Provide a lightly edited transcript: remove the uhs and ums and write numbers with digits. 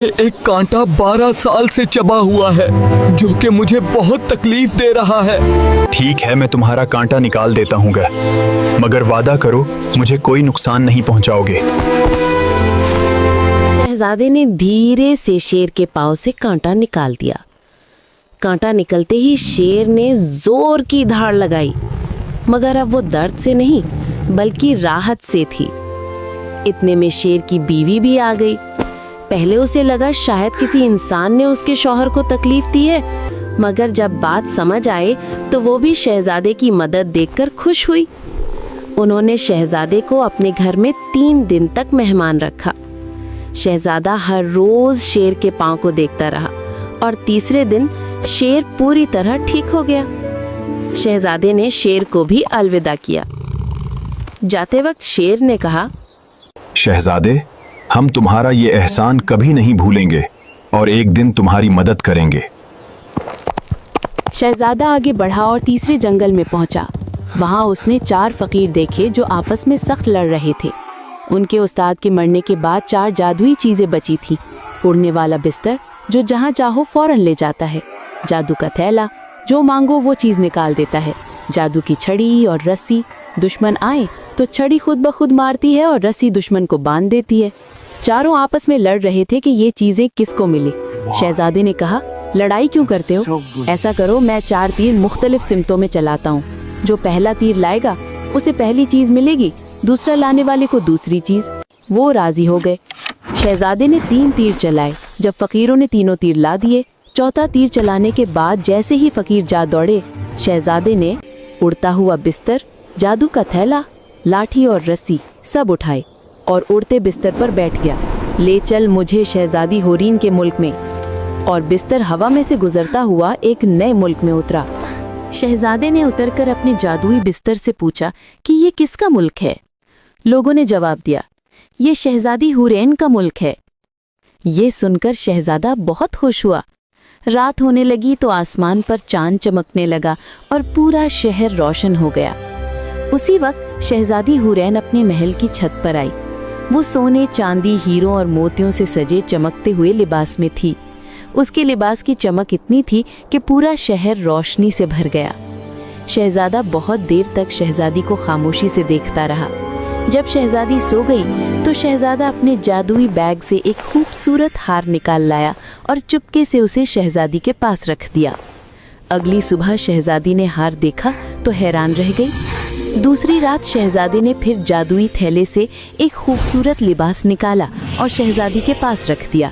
एक कांटा 12 साल से चबा हुआ है जो कि मुझे बहुत तकलीफ दे रहा है। ठीक है, मैं तुम्हारा कांटा निकाल देता हूँ, मगर वादा करो मुझे कोई नुकसान नहीं पहुँचाओगे। शहजादे ने धीरे से शेर के पाँव से कांटा निकाल दिया। कांटा निकलते ही शेर ने जोर की धाड़ लगाई, मगर अब वो दर्द से नहीं बल्कि राहत से थी। इतने में शेर की बीवी भी आ गई। पहले उसे लगा शायद किसी इंसान ने उसके शौहर को तकलीफ दी है, मगर जब बात समझ आए तो वो भी शहजादे की मदद देखकर खुश हुई। उन्होंने शहजादे को अपने घर में 3 दिन तक मेहमान रखा। शहजादा हर रोज शेर के पाँव को देखता रहा और तीसरे दिन शेर पूरी तरह ठीक हो गया। शहजादे ने शेर को भी अलविदा किया। जाते वक्त शेर ने कहा, शहजादे, हम तुम्हारा ये एहसान कभी नहीं भूलेंगे और एक दिन तुम्हारी मदद करेंगे। शहजादा आगे बढ़ा और तीसरे जंगल में पहुंचा। वहां उसने 4 फकीर देखे जो आपस में सख्त लड़ रहे थे। उनके उस्ताद के मरने के बाद 4 जादुई चीजें बची थी। उड़ने वाला बिस्तर जो जहां चाहो फौरन ले जाता है, जादू का थैला जो मांगो वो चीज निकाल देता है, जादू की छड़ी और रस्सी, दुश्मन आए तो छड़ी खुद ब खुद मारती है और रस्सी दुश्मन को बांध देती है। चारों आपस में लड़ रहे थे कि ये चीजें किसको मिली। शहजादे ने कहा, लड़ाई क्यों करते हो? ऐसा करो, मैं 4 तीर मुख्तलिफ सिमतों में चलाता हूँ। जो पहला तीर लाएगा उसे पहली चीज मिलेगी, दूसरा लाने वाले को दूसरी चीज। वो राजी हो गए। शहजादे ने 3 तीर चलाए। जब फकीरों ने तीनों तीर ला दिए, चौथा तीर चलाने के बाद जैसे ही फकीर जा दौड़े, शहजादे ने उड़ता हुआ बिस्तर, जादू का थैला, लाठी और रस्सी सब उठाए और उड़ते बिस्तर पर बैठ गया। ले चल मुझे शहजादी होरीन के मुल्क में। और बिस्तर हवा में से गुजरता हुआ एक नए मुल्क में उतरा। शहजादे ने उतरकर अपने जादुई बिस्तर से पूछा कि ये किसका मुल्क है? लोगों ने जवाब दिया, ये शहजादी हुरैन का मुल्क है। ये सुनकर शहजादा बहुत खुश हुआ। रात होने लगी तो आसमान पर चांद चमकने लगा और पूरा शहर रोशन हो गया। उसी वक्त शहजादी हुरैन अपने महल की छत पर आई। वो सोने, चांदी, हीरों और मोतियों से सजे चमकते हुए लिबास में थी। उसके लिबास की चमक इतनी थी कि पूरा शहर रोशनी से भर गया। शहजादा बहुत देर तक शहजादी को खामोशी से देखता रहा। जब शहजादी सो गई तो शहजादा अपने जादुई बैग से एक खूबसूरत हार निकाल लाया और चुपके से उसे शहजादी के पास रख दिया। अगली सुबह शहजादी ने हार देखा तो हैरान रह गई। दूसरी रात शहजादी ने फिर जादुई थैले से एक खूबसूरत लिबास निकाला और शहजादी के पास रख दिया।